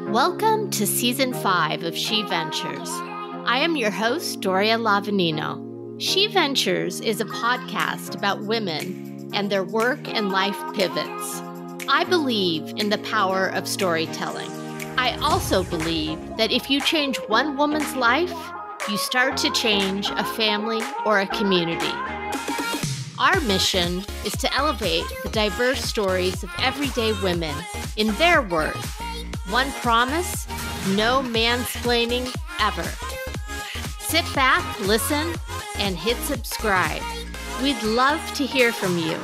Welcome to Season 5 of She Ventures. I am your host, Doria Lavanino. She Ventures is a podcast about women and their work and life pivots. I believe in the power of storytelling. I also believe that if you change one woman's life, you start to change a family or a community. Our mission is to elevate the diverse stories of everyday women in their worth. One promise, no mansplaining ever. Sit back, listen, and hit subscribe. We'd love to hear from you.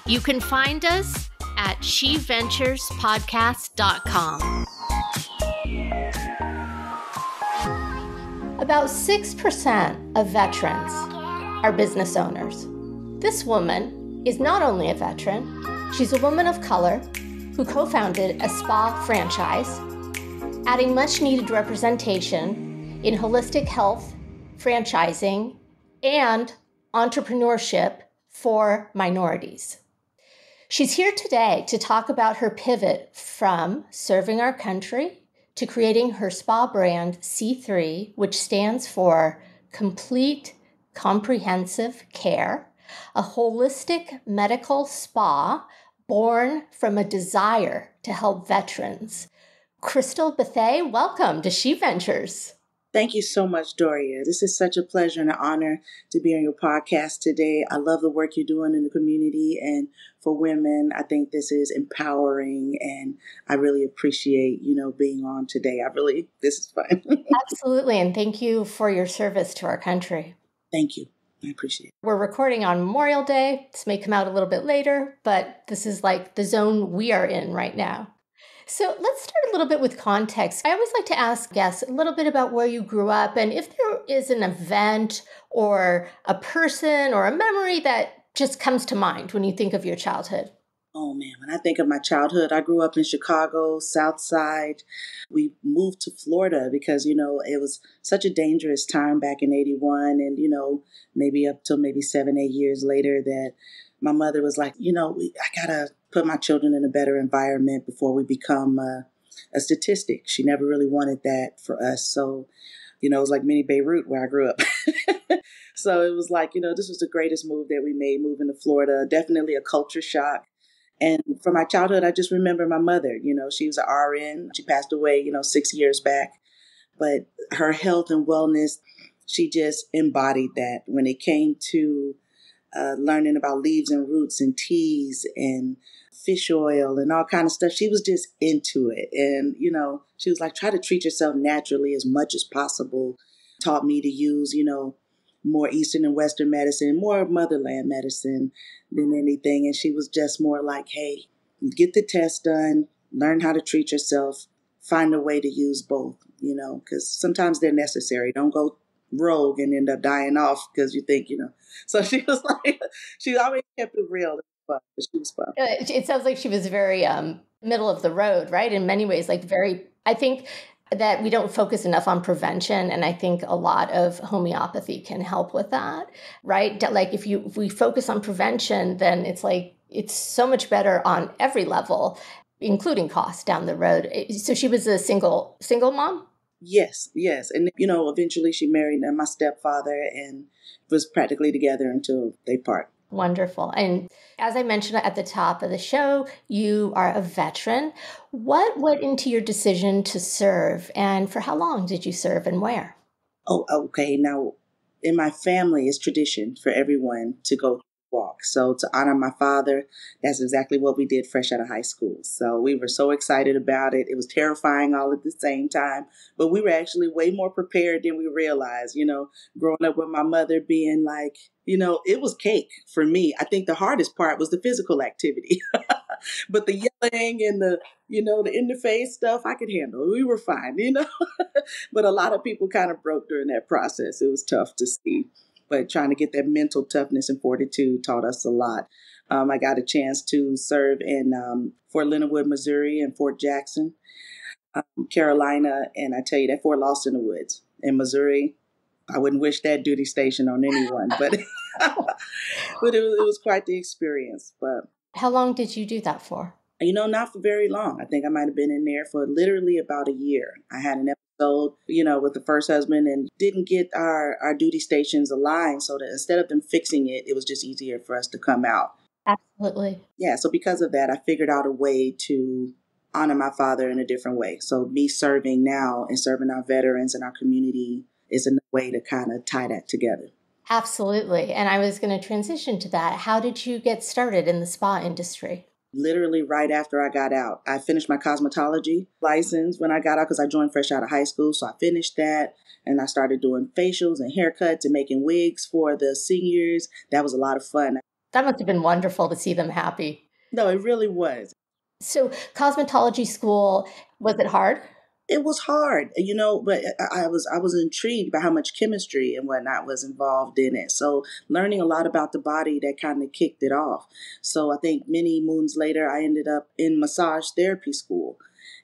You can find us at sheventurespodcast.com. About 6% of veterans are business owners. This woman is not only a veteran, she's a woman of color who co-founded a spa franchise, adding much-needed representation in holistic health, franchising, and entrepreneurship for minorities. She's here today to talk about her pivot from serving our country to creating her spa brand, C3, which stands for Complete Comprehensive Care, a holistic medical spa born from a desire to help veterans. Crystal Bethea, welcome to She Ventures. Thank you so much, Doria. This is such a pleasure and an honor to be on your podcast today. I love the work you're doing in the community and for women. I think this is empowering and I really appreciate, being on today. This is fun. Absolutely. And thank you for your service to our country. Thank you. I appreciate it. We're recording on Memorial Day. This may come out a little bit later, but this is like the zone we are in right now. So let's start a little bit with context. I always like to ask guests a little bit about where you grew up and if there is an event or a person or a memory that just comes to mind when you think of your childhood. Oh, man, when I think of my childhood, I grew up in Chicago, South Side. We moved to Florida because, it was such a dangerous time back in 81 and, maybe up till maybe 7-8 years later that my mother was like, I got to put my children in a better environment before we become a statistic. She never really wanted that for us. So, it was like mini Beirut where I grew up. So it was like, this was the greatest move that we made, moving to Florida. Definitely a culture shock. And from my childhood, I just remember my mother, she was an RN. She passed away, 6 years back. But her health and wellness, she just embodied that when it came to learning about leaves and roots and teas and fish oil and all kind of stuff. She was just into it. And, she was like, try to treat yourself naturally as much as possible. Taught me to use, more Eastern and Western medicine, more motherland medicine than anything. And she was just more like, hey, get the test done, learn how to treat yourself, find a way to use both, because sometimes they're necessary. Don't go rogue and end up dying off because you think, So she was like, she always kept it real. But she was fun. It sounds like she was very middle of the road, right? In many ways, I think that we don't focus enough on prevention. And I think a lot of homeopathy can help with that, right? Like if we focus on prevention, then it's so much better on every level, including cost down the road. So she was a single mom? Yes. And, eventually she married my stepfather and was practically together until they part. Wonderful. And as I mentioned at the top of the show, you are a veteran. What went into your decision to serve and for how long did you serve and where? Oh, okay. Now, in my family, it's tradition for everyone to go walk. So to honor my father, that's exactly what we did fresh out of high school. So we were so excited about it. It was terrifying all at the same time, but we were actually way more prepared than we realized, growing up with my mother being like, it was cake for me. I think the hardest part was the physical activity, but the yelling and the in the face stuff I could handle. We were fine, but a lot of people kind of broke during that process. It was tough to see. But trying to get that mental toughness and fortitude taught us a lot. I got a chance to serve in Fort Leonard Wood, Missouri, and Fort Jackson, Carolina. And I tell you, that Fort Lost in the Woods in Missouri, I wouldn't wish that duty station on anyone, but but it was quite the experience. But how long did you do that for? Not for very long. I think I might have been in there for literally about a year. I had an episode, with the first husband and didn't get our duty stations aligned, so that instead of them fixing it, it was just easier for us to come out. Absolutely. Yeah, so because of that, I figured out a way to honor my father in a different way. So me serving now and serving our veterans and our community is a way to kind of tie that together. Absolutely. And I was going to transition to that. How did you get started in the spa industry? Literally right after I got out. I finished my cosmetology license when I got out because I joined fresh out of high school. So I finished that and I started doing facials and haircuts and making wigs for the seniors. That was a lot of fun. That must have been wonderful to see them happy. No, it really was. So cosmetology school, was it hard? It was hard, but I was intrigued by how much chemistry and whatnot was involved in it. So learning a lot about the body, that kind of kicked it off. So I think many moons later, I ended up in massage therapy school.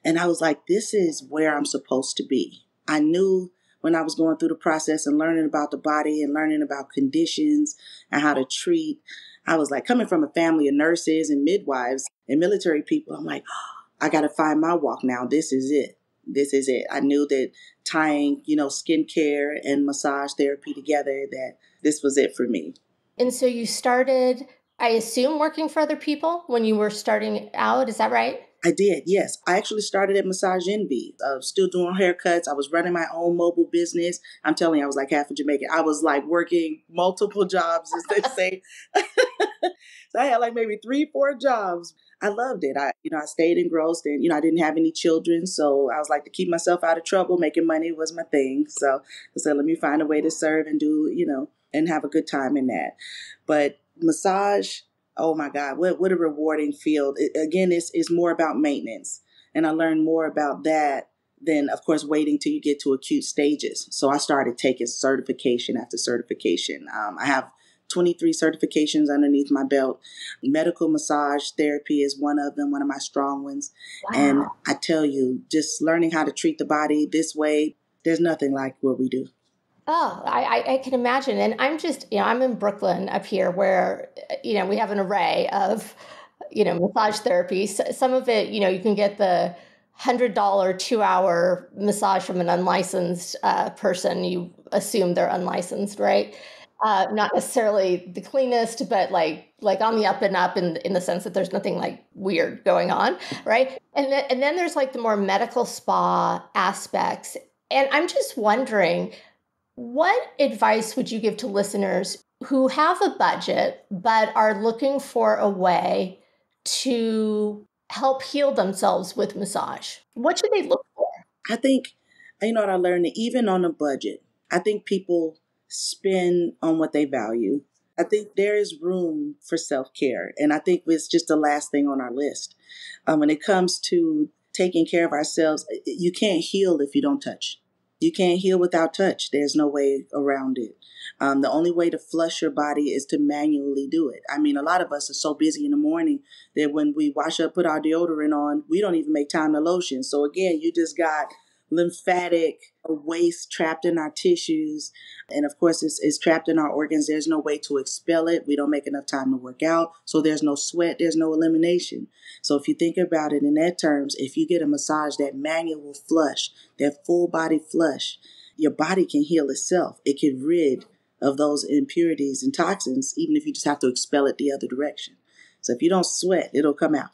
And I was like, this is where I'm supposed to be. I knew when I was going through the process and learning about the body and learning about conditions and how to treat, I was like, coming from a family of nurses and midwives and military people, I'm like, oh, I got to find my walk now. This is it. This is it. I knew that tying, skincare and massage therapy together, that this was it for me. And so you started, I assume, working for other people when you were starting out. Is that right? I did, yes. I actually started at Massage Envy. I was still doing haircuts. I was running my own mobile business. I'm telling you, I was like half a Jamaican. I was like working multiple jobs, as they say. So I had like maybe 3-4 jobs. I loved it. I stayed engrossed and, I didn't have any children. So I was like, to keep myself out of trouble, making money was my thing. So I said, let me find a way to serve and do, and have a good time in that. But massage, oh my God, what a rewarding field. Again, it's more about maintenance. And I learned more about that than, of course, waiting till you get to acute stages. So I started taking certification after certification. I have 23 certifications underneath my belt. Medical massage therapy is one of them, one of my strong ones. Wow. And I tell you, just learning how to treat the body this way, there's nothing like what we do. Oh, I can imagine. And I'm just, I'm in Brooklyn up here where, we have an array of, massage therapy. Some of it, you can get the $100 2-hour massage from an unlicensed person. You assume they're unlicensed, right? Not necessarily the cleanest, but like on the up and up in the sense that there's nothing like weird going on, right? And then there's like the more medical spa aspects. And I'm just wondering, what advice would you give to listeners who have a budget but are looking for a way to help heal themselves with massage? What should they look for? I think, what I learned, that even on a budget, I think people spend on what they value. I think there is room for self-care. And I think it's just the last thing on our list. When it comes to taking care of ourselves, you can't heal if you don't touch. You can't heal without touch. There's no way around it. The only way to flush your body is to manually do it. I mean, a lot of us are so busy in the morning that when we wash up, put our deodorant on, we don't even make time to lotion. So again, you just got lymphatic waste trapped in our tissues. And of course, it's trapped in our organs. There's no way to expel it. We don't make enough time to work out. So there's no sweat. There's no elimination. So if you think about it in that terms, if you get a massage, that manual flush, that full body flush, your body can heal itself. It can rid of those impurities and toxins, even if you just have to expel it the other direction. So if you don't sweat, it'll come out.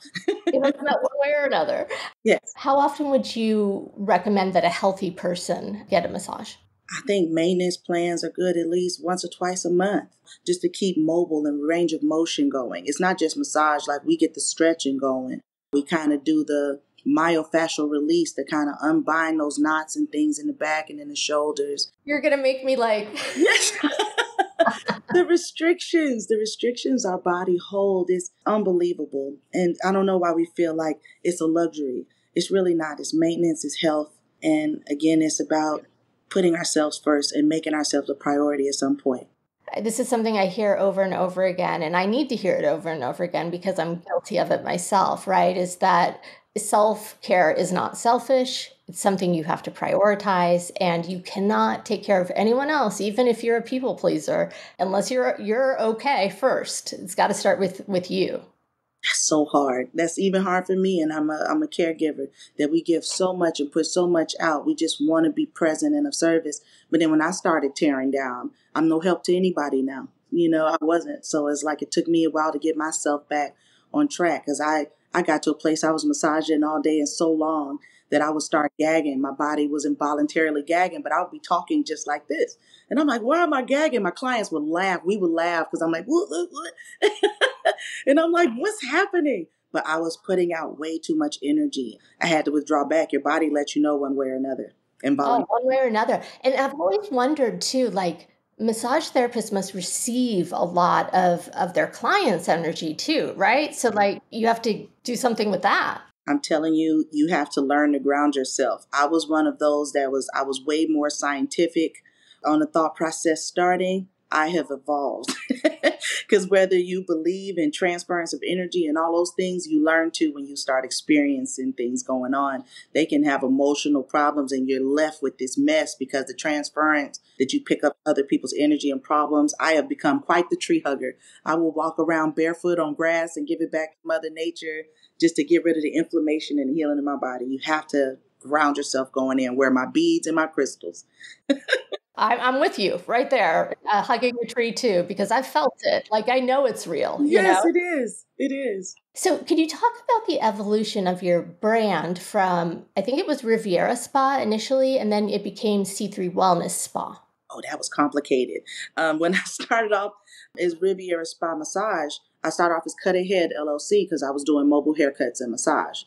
It'll come out one way or another. Yes. How often would you recommend that a healthy person get a massage? I think maintenance plans are good at least once or twice a month, just to keep mobile and range of motion going. It's not just massage, like we get the stretching going. We kind of do the myofascial release to kind of unbind those knots and things in the back and in the shoulders. You're going to make me like... Yes. The restrictions our body hold is unbelievable. And I don't know why we feel like it's a luxury. It's really not. It's maintenance, it's health. And again, it's about putting ourselves first and making ourselves a priority at some point. This is something I hear over and over again, and I need to hear it over and over again because I'm guilty of it myself, right? Is that self-care is not selfish. It's something you have to prioritize, and you cannot take care of anyone else, even if you're a people pleaser, unless you're okay first. It's got to start with you. That's so hard. That's even hard for me. And I'm a caregiver that we give so much and put so much out. We just want to be present and of service. But then when I started tearing down, I'm no help to anybody now. I wasn't. So it's like it took me a while to get myself back on track because I got to a place I was massaging all day and so long that I would start gagging. My body was involuntarily gagging, but I would be talking just like this. And I'm like, why am I gagging? My clients would laugh. We would laugh because I'm like, what? And I'm like, what's happening? But I was putting out way too much energy. I had to withdraw back. Your body lets you know one way or another. Oh, one way or another. And I've always wondered too, like massage therapists must receive a lot of their clients' energy too, right? So like you have to do something with that. I'm telling you, you have to learn to ground yourself. I was one of those I was way more scientific on the thought process starting. I have evolved because whether you believe in transference of energy and all those things, you learn to when you start experiencing things going on. They can have emotional problems and you're left with this mess because the transference that you pick up other people's energy and problems. I have become quite the tree hugger. I will walk around barefoot on grass and give it back to Mother Nature just to get rid of the inflammation and healing in my body. You have to ground yourself going in, wear my beads and my crystals. I'm with you right there, hugging a tree too, because I've felt it. Like I know it's real. Yes, it is. It is. So could you talk about the evolution of your brand from, I think it was Riviera Spa initially, and then it became C3 Wellness Spa? Oh, that was complicated. When I started off as Riviera Spa Massage, I started off as Cut Ahead LLC because I was doing mobile haircuts and massage.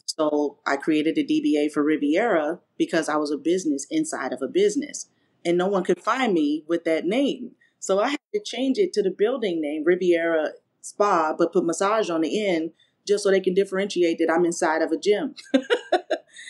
So I created a DBA for Riviera because I was a business inside of a business. And no one could find me with that name. So I had to change it to the building name, Riviera Spa, but put massage on the end just so they can differentiate that I'm inside of a gym.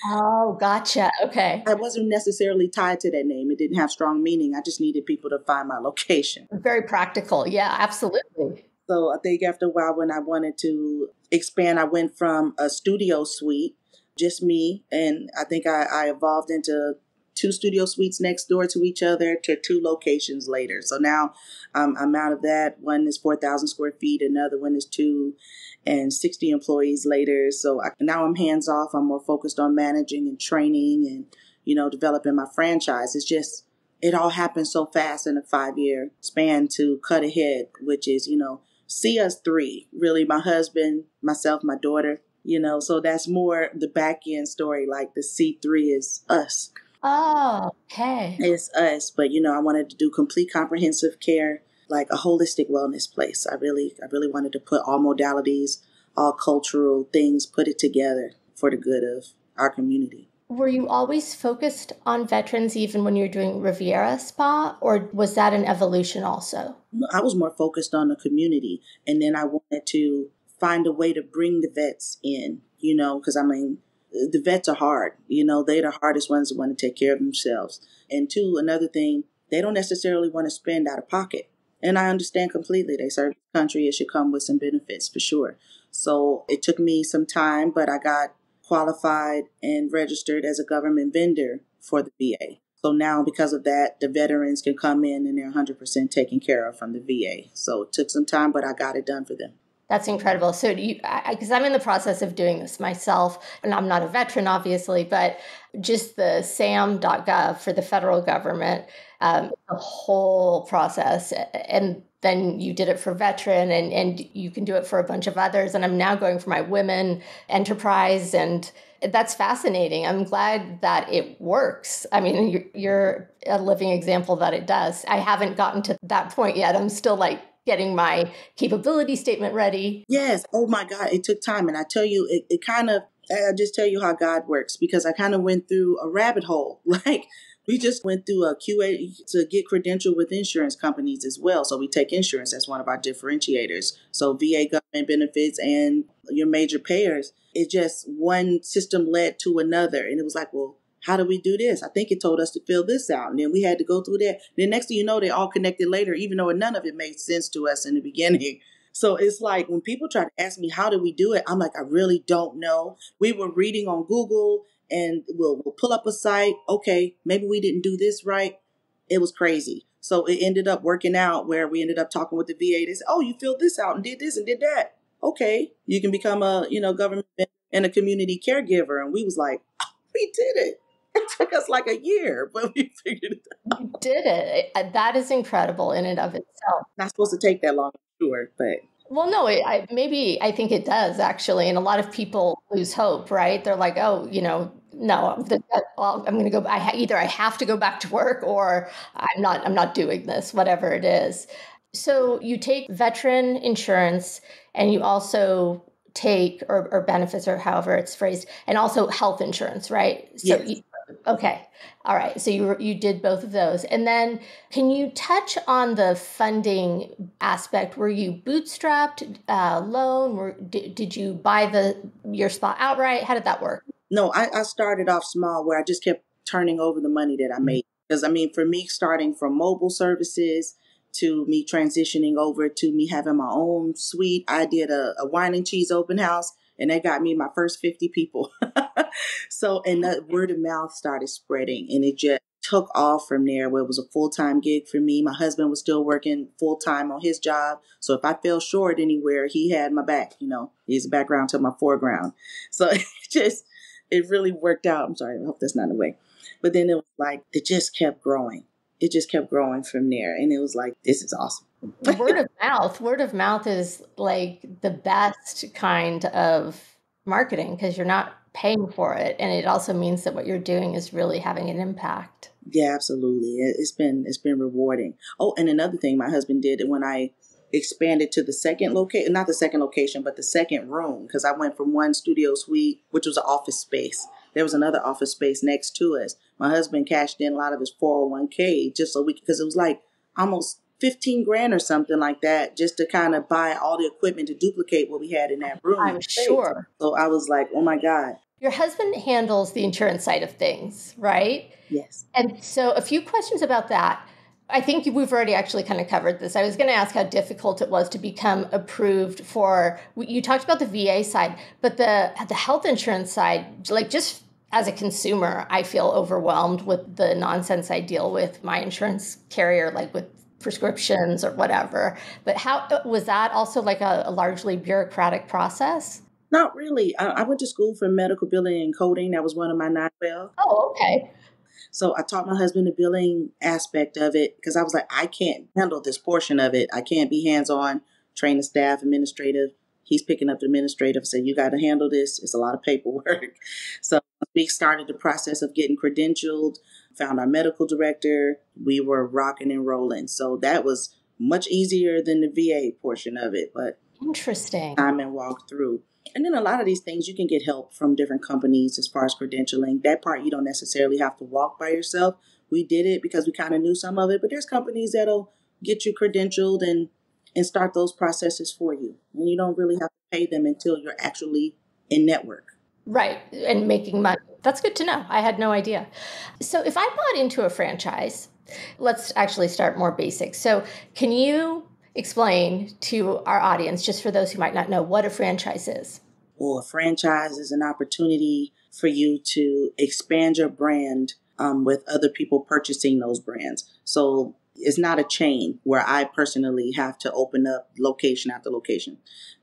Oh, gotcha. Okay. I wasn't necessarily tied to that name. It didn't have strong meaning. I just needed people to find my location. Very practical. Yeah, absolutely. So I think after a while when I wanted to expand, I went from a studio suite, just me, and I think I evolved into 2 studio suites next door to each other to 2 locations later. So now I'm out of that. One is 4,000 square feet. Another one is 260 employees later. So now I'm hands off. I'm more focused on managing and training and, developing my franchise. It's just, it all happened so fast in a 5-year span to Cut Ahead, which is, see us 3, really my husband, myself, my daughter, so that's more the back end story. Like the C3 is us. Oh, okay. It's us, but I wanted to do complete comprehensive care, like a holistic wellness place. I really wanted to put all modalities, all cultural things, put it together for the good of our community. Were you always focused on veterans even when you were doing Riviera Spa, or was that an evolution also? I was more focused on the community, and then I wanted to find a way to bring the vets in, because the vets are hard. They're the hardest ones that want to take care of themselves. And 2, another thing, they don't necessarily want to spend out of pocket. And I understand completely. They serve the country. It should come with some benefits for sure. So it took me some time, but I got qualified and registered as a government vendor for the VA. So now because of that, the veterans can come in and they're 100% taken care of from the VA. So it took some time, but I got it done for them. That's incredible. So because I'm in the process of doing this myself, and I'm not a veteran, obviously, but just the SAM.gov for the federal government, the whole process. And then you did it for veteran and you can do it for a bunch of others. And I'm now going for my women enterprise. And that's fascinating. I'm glad that it works. I mean, you're a living example that it does. I haven't gotten to that point yet. I'm still like getting my capability statement ready. Yes. Oh my God. It took time. And I tell you, it kind of, I just tell you how God works because I kind of went through a rabbit hole. Like we just went through a QA to get credentialed with insurance companies as well. So we take insurance as one of our differentiators. So VA government benefits and your major payers. It just one system led to another. And it was like, well, how do we do this? I think it told us to fill this out. And then we had to go through that. Then next thing you know, they all connected later, even though none of it made sense to us in the beginning. So it's like when people try to ask me, how do we do it? I'm like, I really don't know. We were reading on Google and we'll pull up a site. Okay, maybe we didn't do this right. It was crazy. So it ended up working out where we ended up talking with the VA. They said, oh, you filled this out and did this and did that. okay, you can become a, government and a community caregiver. And we was like, oh, we did it. It took us like a year, but we figured it out. You did it. That is incredible in and of itself. Not supposed to take that long, I'm sure, but Well, no, maybe I think it does actually, and a lot of people lose hope, right? They're like, oh, no, well, I'm going to go. Either I have to go back to work, or I'm not doing this, whatever it is. So you take veteran insurance, and you also take or benefits, or however it's phrased, and also health insurance, right? So yes. okay. All right. So you did both of those. And then can you touch on the funding aspect? Were you bootstrapped, loan? Did you buy your spot outright? How did that work? No, I started off small where I just kept turning over the money that I made. Because, for me, starting from mobile services to me transitioning over to me having my own suite, I did a wine and cheese open house, and that got me my first 50 people. So, and that word of mouth started spreading, and it just took off from there, where it was a full-time gig for me. My husband was still working full-time on his job. So if I fell short anywhere, he had my back, he's the background to my foreground. So it really worked out. I'm sorry, I hope that's not in the way. But then it was like, it just kept growing. It just kept growing from there. And it was like, this is awesome. Word of mouth is like the best kind of marketing, because you're not paying for it. And it also means that what you're doing is really having an impact. Yeah, absolutely. It's been rewarding. Oh, and another thing my husband did when I expanded to the second location, not the second location, but the second room, because I went from one studio suite, which was an office space. There was another office space next to us. My husband cashed in a lot of his 401k just so because it was like almost 15 grand or something like that, just to kind of buy all the equipment to duplicate what we had in that room. I'm sure. So I was like, oh my God. Your husband handles the insurance side of things, right? Yes. And so a few questions about that. I think we've already actually kind of covered this. I was going to ask how difficult it was to become approved for, you talked about the VA side, but the health insurance side, like just as a consumer, I feel overwhelmed with the nonsense I deal with my insurance carrier, like with prescriptions or whatever. But how was that also like a largely bureaucratic process? Not really. I went to school for medical billing and coding. That was one of my 912. Oh, okay. So I taught my husband the billing aspect of it because I was like, I can't handle this portion of it. I can't be hands-on, train the staff, administrative. He's picking up the administrative. So you got to handle this. It's a lot of paperwork. So we started the process of getting credentialed, found our medical director. We were rocking and rolling. So that was much easier than the VA portion of it. But interesting. Time and walk through. And then a lot of these things, you can get help from different companies as far as credentialing. That part, you don't necessarily have to walk by yourself. We did it because we kind of knew some of it, but there's companies that'll get you credentialed and start those processes for you. And you don't really have to pay them until you're actually in network. Right. And making money. That's good to know. I had no idea. So if I bought into a franchise, let's actually start more basic. So can you explain to our audience, just for those who might not know, what a franchise is? Well, a franchise is an opportunity for you to expand your brand with other people purchasing those brands. So it's not a chain where I personally have to open up location after location.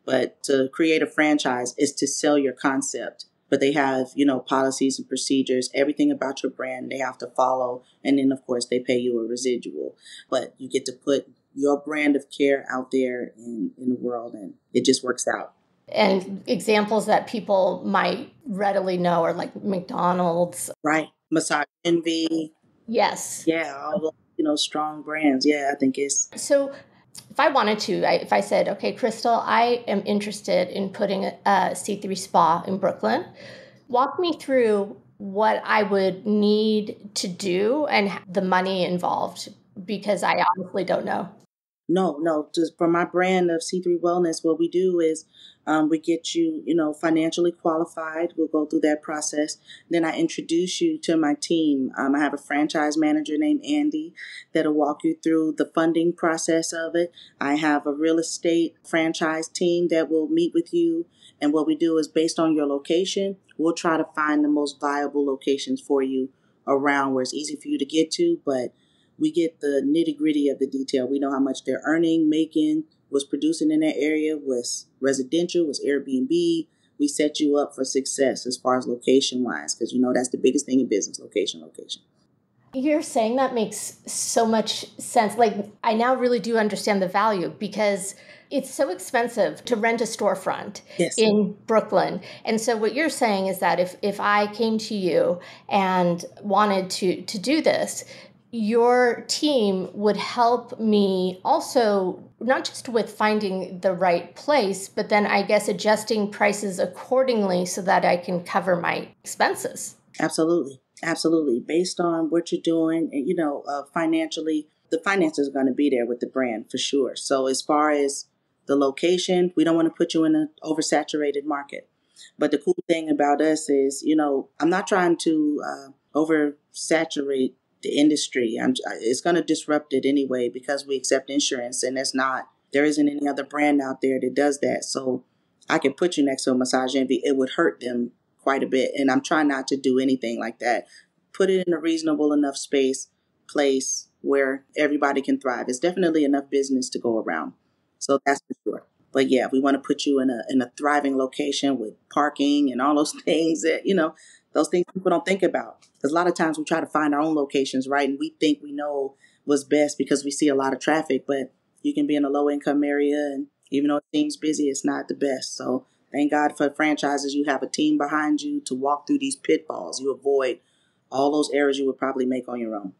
But to create a franchise is to sell your concept. But they have, policies and procedures, everything about your brand they have to follow. And then, of course, they pay you a residual. But you get to put your brand of care out there in the world, and it just works out. And examples that people might readily know are like McDonald's. Right. Massage Envy. Yes. Yeah, all those, strong brands. Yeah, I think it's... So if I wanted to, if I said, okay, Crystal, I am interested in putting a C3 spa in Brooklyn, walk me through what I would need to do and the money involved, because I honestly don't know. No. Just for my brand of C3 Wellness, what we do is we get you, financially qualified. We'll go through that process. Then I introduce you to my team. I have a franchise manager named Andy that'll walk you through the funding process of it. I have a real estate franchise team that will meet with you. And what we do is based on your location, we'll try to find the most viable locations for you around where it's easy for you to get to, but we get the nitty gritty of the detail. We know how much they're earning, making, was producing in that area, was residential, was Airbnb, we set you up for success as far as location wise, because that's the biggest thing in business: location, location. You're saying that makes so much sense. Like, I now really do understand the value, because it's so expensive to rent a storefront in Brooklyn. And so what you're saying is that if I came to you and wanted to do this, your team would help me also, not just with finding the right place, but then I guess adjusting prices accordingly so that I can cover my expenses. Absolutely. Absolutely. Based on what you're doing, and, financially, the finances are going to be there with the brand for sure. So as far as the location, we don't want to put you in an oversaturated market. But the cool thing about us is, I'm not trying to oversaturate the industry. It's going to disrupt it anyway, because we accept insurance, and there isn't any other brand out there that does that. So I can put you next to a Massage Envy. It would hurt them quite a bit. And I'm trying not to do anything like that. Put it in a reasonable enough place where everybody can thrive. It's definitely enough business to go around. So that's for sure. But yeah, we want to put you in a thriving location with parking and all those things that, those things people don't think about. Because a lot of times we try to find our own locations, right? And we think we know what's best because we see a lot of traffic, but you can be in a low income area, and even though it seems busy, it's not the best. So thank God for franchises. You have a team behind you to walk through these pitfalls. You avoid all those errors you would probably make on your own.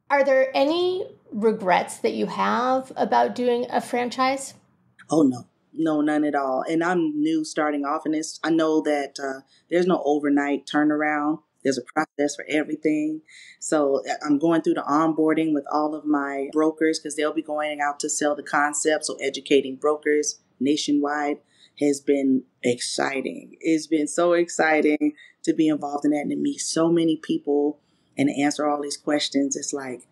Are there any regrets that you have about doing a franchise? Oh, no. No, none at all. And I'm new starting off in this. I know that there's no overnight turnaround. There's a process for everything. So I'm going through the onboarding with all of my brokers, because they'll be going out to sell the concept. So educating brokers nationwide has been exciting. It's been so exciting to be involved in that and to meet so many people and to answer all these questions. It's like,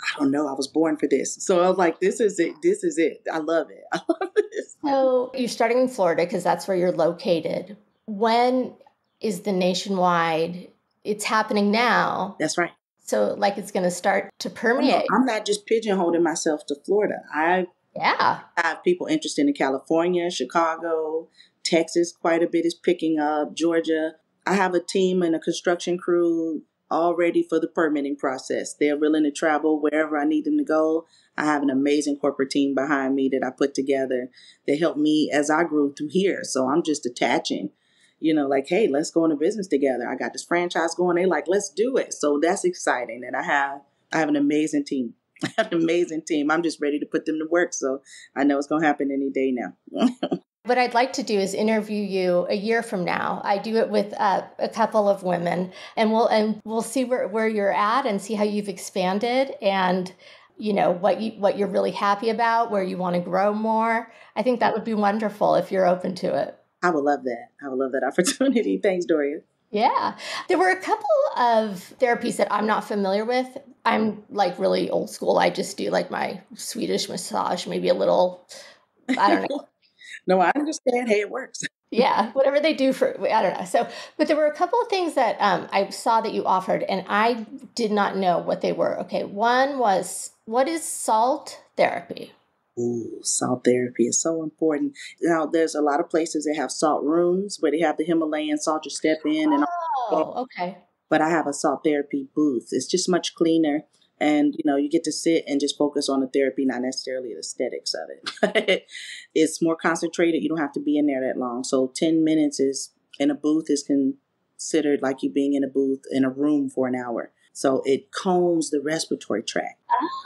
I don't know, I was born for this. So I was like, this is it. This is it. I love it. I love this. So you're starting in Florida because that's where you're located. When is the nationwide? It's happening now. That's right. So it's going to start to permeate. I'm not just pigeonholing myself to Florida. I have people interested in California, Chicago, Texas. Quite a bit is picking up. Georgia. I have a team and a construction crew all ready for the permitting process. They're willing to travel wherever I need them to go. I have an amazing corporate team behind me that I put together that helped me as I grew through here. So I'm just attaching, hey, let's go into business together. I got this franchise going. They like, let's do it. So that's exciting. And I have an amazing team. I have an amazing team. I'm just ready to put them to work. So I know it's going to happen any day now. What I'd like to do is interview you a year from now. I do it with a couple of women, and we'll see where you're at and see how you've expanded, and what you're really happy about, where you want to grow more. I think that would be wonderful if you're open to it. I would love that. I would love that opportunity. Thanks, Doria. Yeah. There were a couple of therapies that I'm not familiar with. I'm really old school. I just do my Swedish massage, maybe a little, I don't know. No, I understand. Hey, it works. Yeah, whatever they do I don't know. So, but there were a couple of things that I saw that you offered, and I did not know what they were. Okay, one was, what is salt therapy? Ooh, salt therapy is so important. Now, there's a lot of places that have salt rooms where they have the Himalayan salt you step in. Okay. But I have a salt therapy booth. It's just much cleaner. And, you get to sit and just focus on the therapy, not necessarily the aesthetics of it. It's more concentrated. You don't have to be in there that long. So 10 minutes in a booth is considered like you being in a booth in a room for an hour. So it calms the respiratory tract.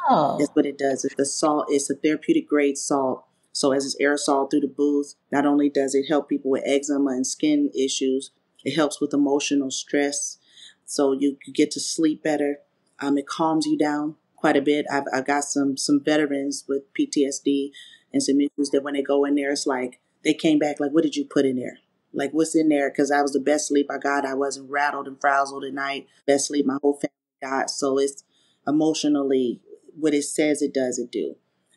Oh. That's what it does. It's a therapeutic grade salt. So as it's aerosol through the booth, not only does it help people with eczema and skin issues, it helps with emotional stress. So you get to sleep better. It calms you down quite a bit. I've got some veterans with PTSD and some issues that when they go in there, it's like they came back like, what did you put in there? Like, what's in there? Because I was the best sleep I got. I wasn't rattled and frazzled at night. Best sleep my whole family got. So it's emotionally what it says it does, it do.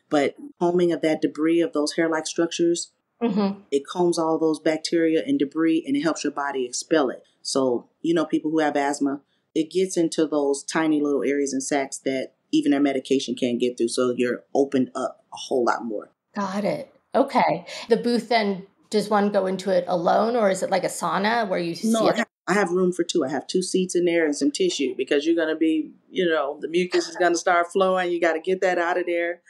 But combing of that debris of those hair-like structures, it combs all those bacteria and debris, and it helps your body expel it. So, people who have asthma, it gets into those tiny little areas and sacs that even their medication can't get through. So you're opened up a whole lot more. Got it. Okay. The booth then, does one go into it alone, or is it like a sauna where you No, see it? I have room for two. I have two seats in there and some tissue because you're going to be, the mucus is going to start flowing. You got to get that out of there.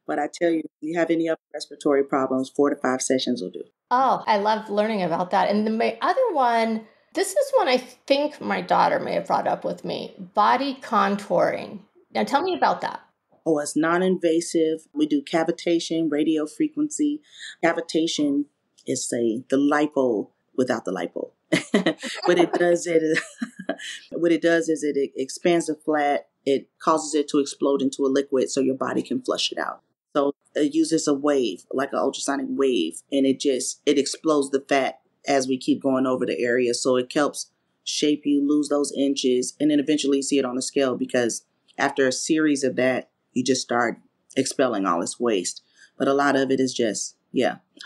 But I tell you, if you have any upper respiratory problems, 4 to 5 sessions will do. Oh, I love learning about that. And my other one, this is one I think my daughter may have brought up with me, body contouring. Now tell me about that. Oh, it's non-invasive. We do cavitation, radio frequency. Cavitation is the lipo without the lipo. What it does is it expands the fat. It causes it to explode into a liquid so your body can flush it out. So it uses a wave, like an ultrasonic wave, and it explodes the fat as we keep going over the area. So it helps shape you, lose those inches, and then eventually see it on the scale, because after a series of that, you just start expelling all this waste. But a lot of it is just,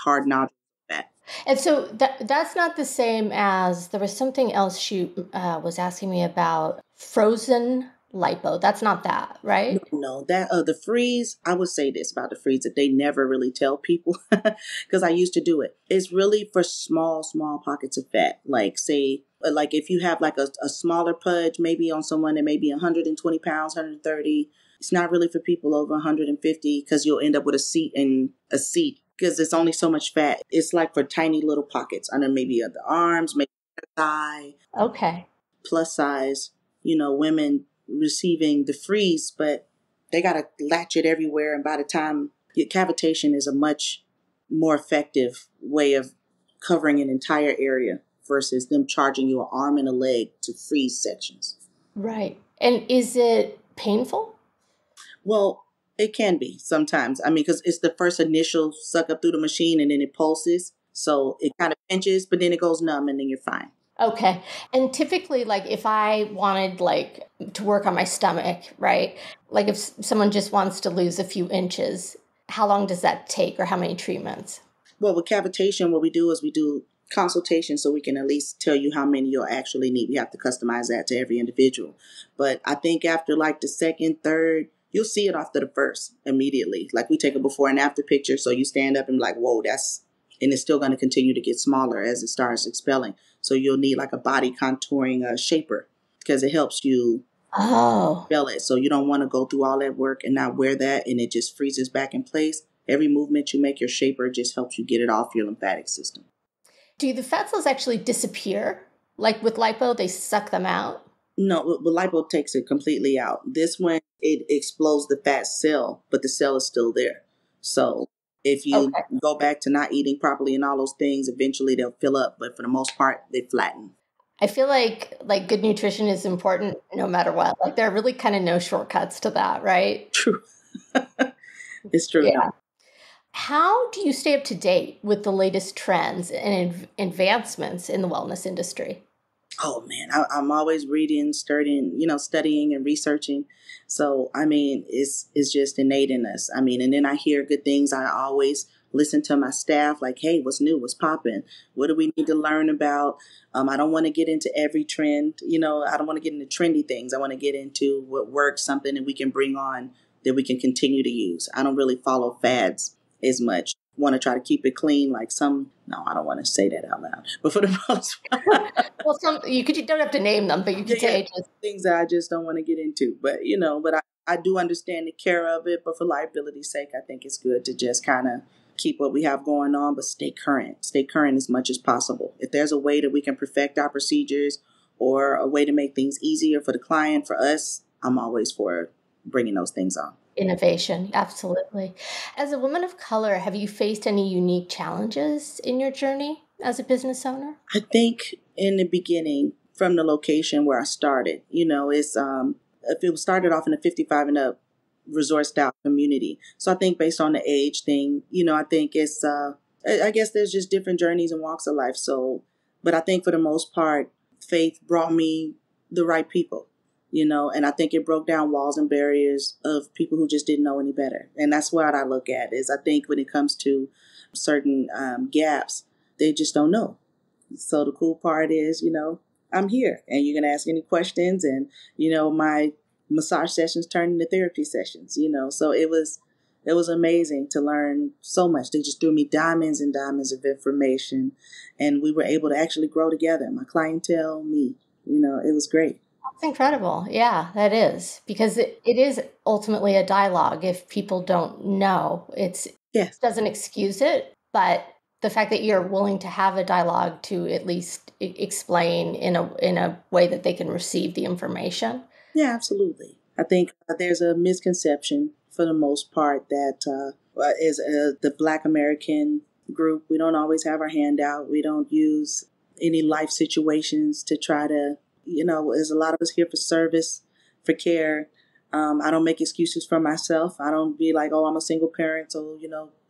hard nodules fat. And so that's not the same as, there was something else she was asking me about, frozen lipo. That's not that, right? No, that the freeze, I would say this about the freeze, that they never really tell people, because I used to do it. It's really for small pockets of fat. Like say, like if you have like a smaller pudge, maybe on someone that may be 120 pounds, 130, it's not really for people over 150, because you'll end up with a seat because it's only so much fat. It's like for tiny little pockets under maybe the arms, maybe the thigh. Okay. Plus size, women receiving the freeze, but they got to latch it everywhere. And by the time, cavitation is a much more effective way of covering an entire area versus them charging you an arm and a leg to freeze sections. Right. And is it painful? Well, it can be sometimes. I mean, because it's the first initial suck up through the machine and then it pulses. So it kind of pinches, but then it goes numb and then you're fine. Okay. And typically, like if I wanted like to work on my stomach, right? Like if someone just wants to lose a few inches, how long does that take, or how many treatments? Well, with cavitation, what we do is we do consultation so we can at least tell you how many you'll actually need. We have to customize that to every individual. But I think after like the second, third, you'll see it after the first immediately. Like we take a before and after picture. So you stand up and be like, whoa, and it's still going to continue to get smaller as it starts expelling. So you'll need like a body contouring shaper, because it helps you expel it. So you don't want to go through all that work and not wear that and it just freezes back in place. Every movement you make, your shaper just helps you get it off your lymphatic system. Do the fat cells actually disappear? Like with lipo, they suck them out? No, but lipo takes it completely out. This one, it explodes the fat cell, but the cell is still there. So if you go back to not eating properly and all those things, eventually they'll fill up. But for the most part, they flatten. I feel like good nutrition is important no matter what. Like there are really kind of no shortcuts to that, right? True. It's true. Yeah. How do you stay up to date with the latest trends and advancements in the wellness industry? Oh man, I'm always reading, studying and researching. So, I mean, it's just innate in us. I mean, and then I hear good things. I always listen to my staff like, hey, what's new? What's popping? What do we need to learn about? I don't want to get into every trend. I don't want to get into trendy things. I want to get into what works, something that we can bring on that we can continue to use. I don't really follow fads as much. Want to try to keep it clean, like no, I don't want to say that out loud, but for the most part. Well, you don't have to name them, but you could say just things that I just don't want to get into, but I do understand the care of it, but for liability's sake, I think it's good to just kind of keep what we have going on, but stay current as much as possible. If there's a way that we can perfect our procedures or a way to make things easier for the client, for us, I'm always for bringing those things on. Innovation, absolutely. As a woman of color, have you faced any unique challenges in your journey as a business owner? I think in the beginning, from the location where I started, it's if it started off in a 55 and up resort style community. So I think based on the age thing, I think it's I guess there's just different journeys and walks of life. So, but I think for the most part, faith brought me the right people. And I think it broke down walls and barriers of people who just didn't know any better. And that's what I look at is I think when it comes to certain gaps, they just don't know. So the cool part is, I'm here and you can ask any questions. And, my massage sessions turned into therapy sessions, so it was amazing to learn so much. They just threw me diamonds and diamonds of information, and we were able to actually grow together. My clientele, me, it was great. That's incredible. Yeah, that is. Because it is ultimately a dialogue. If people don't know, it Yes. doesn't excuse it, but the fact that you're willing to have a dialogue to at least explain in a way that they can receive the information. Yeah, absolutely. I think there's a misconception for the most part that is the Black American group. We don't always have our hand out. We don't use any life situations to try to, there's a lot of us here for service, for care. I don't make excuses for myself. I don't be like, oh, I'm a single parent, so,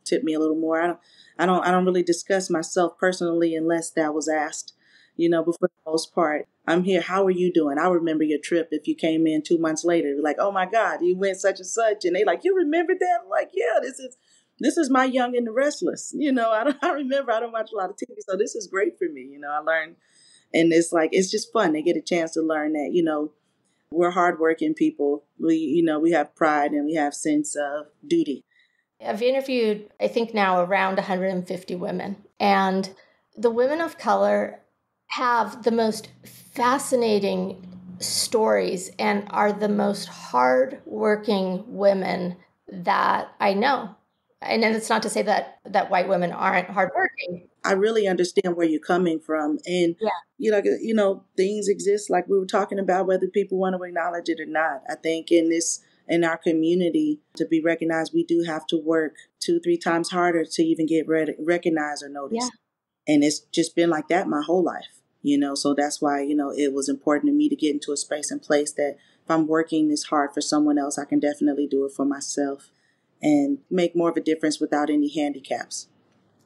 tip me a little more. I don't really discuss myself personally unless that was asked, but for the most part, I'm here. How are you doing? I remember your trip. If you came in 2 months later, like, oh my God, you went such and such. And they like, you remember that? I'm like, yeah, this is my Young and the Restless. I remember, I don't watch a lot of TV. So this is great for me. I learned, and it's just fun. They get a chance to learn that, we're hardworking people. We have pride and we have sense of duty. I've interviewed, I think now around 150 women, and the women of color have the most fascinating stories and are the most hardworking women that I know. And it's not to say that white women aren't hardworking. I really understand where you're coming from. And, things exist like we were talking about, whether people want to acknowledge it or not. I think in our community, to be recognized, we do have to work 2-3 times harder to even get recognized or noticed. Yeah. And it's just been like that my whole life, so that's why, it was important to me to get into a space and place that if I'm working this hard for someone else, I can definitely do it for myself and make more of a difference without any handicaps.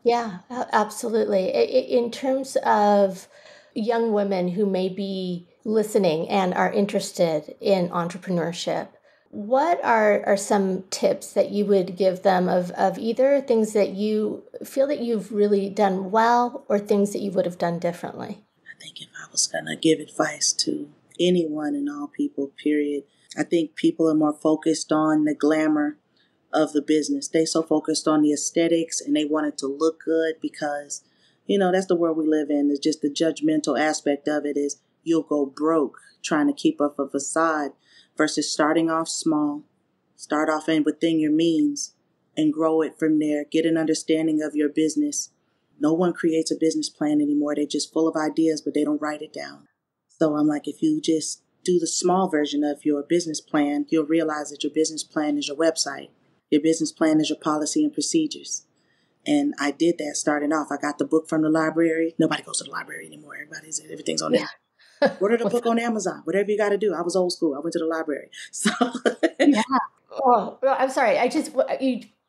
Yeah, absolutely. In terms of young women who may be listening and are interested in entrepreneurship, what are some tips that you would give them of either things that you feel that you've really done well or things that you would have done differently? I think if I was going to give advice to anyone and all people, period, I think people are more focused on the glamour of the business. They so focused on the aesthetics and they want it to look good because, that's the world we live in. It's just the judgmental aspect of it is you'll go broke trying to keep up a facade versus starting off small, start off within your means and grow it from there. Get an understanding of your business. No one creates a business plan anymore. They're just full of ideas, but they don't write it down. So I'm like, if you just do the small version of your business plan, you'll realize that your business plan is your website. Your business plan is your policy and procedures. And I did that starting off. I got the book from the library. Nobody goes to the library anymore. Everything's on there. Order the book on Amazon. Whatever you got to do. I was old school. I went to the library. So yeah. Oh, I'm sorry.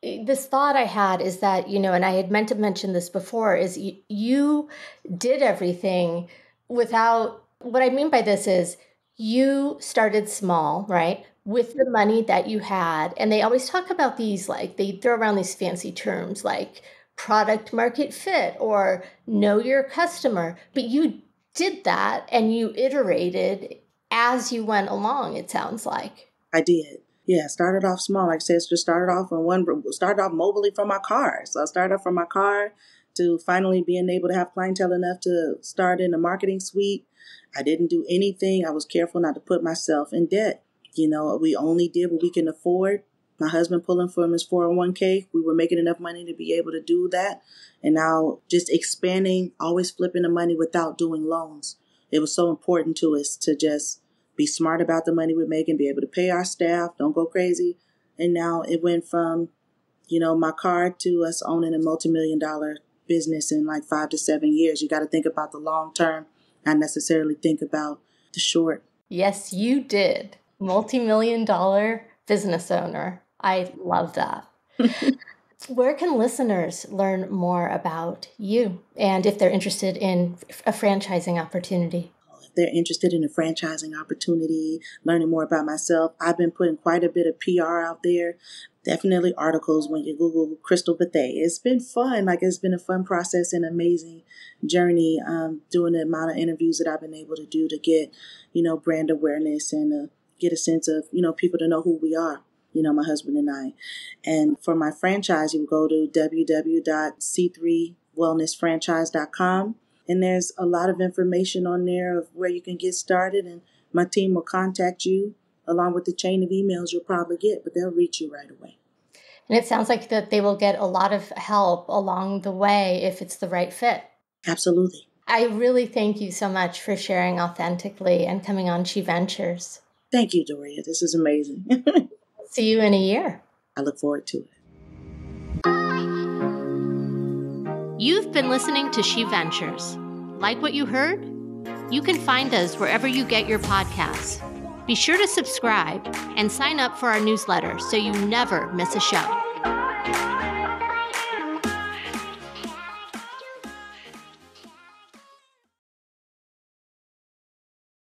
This thought I had is that, and I had meant to mention this before, is you did everything without, what I mean by this is you started small, right? With the money that you had. And they always talk about these, like they throw around these fancy terms like product market fit or know your customer. But you did that and you iterated as you went along, it sounds like. I did. Yeah, started off small. Like I said, just started off mobily from my car. So I started off from my car to finally being able to have clientele enough to start in the marketing suite. I didn't do anything. I was careful not to put myself in debt. We only did what we can afford. My husband pulling from his 401k. We were making enough money to be able to do that. And now just expanding, always flipping the money without doing loans. It was so important to us to just be smart about the money we're making, be able to pay our staff, don't go crazy. And now it went from, my car to us owning a multi-million-dollar business in like 5 to 7 years. You got to think about the long term, not necessarily think about the short. Yes, you did. Multi-million-dollar business owner. I love that. Where can listeners learn more about you and if they're interested in a franchising opportunity? If they're interested in a franchising opportunity, learning more about myself, I've been putting quite a bit of PR out there. Definitely articles when you Google Crystal Bethea. It's been fun. It's been a fun process and amazing journey doing the amount of interviews that I've been able to do to get, brand awareness and get a sense of, people to know who we are, my husband and I. And for my franchise, you go to www.c3wellnessfranchise.com. And there's a lot of information on there of where you can get started. And my team will contact you along with the chain of emails you'll probably get, but they'll reach you right away. And it sounds like that they will get a lot of help along the way if it's the right fit. Absolutely. I really thank you so much for sharing authentically and coming on She Ventures. Thank you, Doria. This is amazing. See you in a year. I look forward to it. You've been listening to She Ventures. Like what you heard? You can find us wherever you get your podcasts. Be sure to subscribe and sign up for our newsletter so you never miss a show.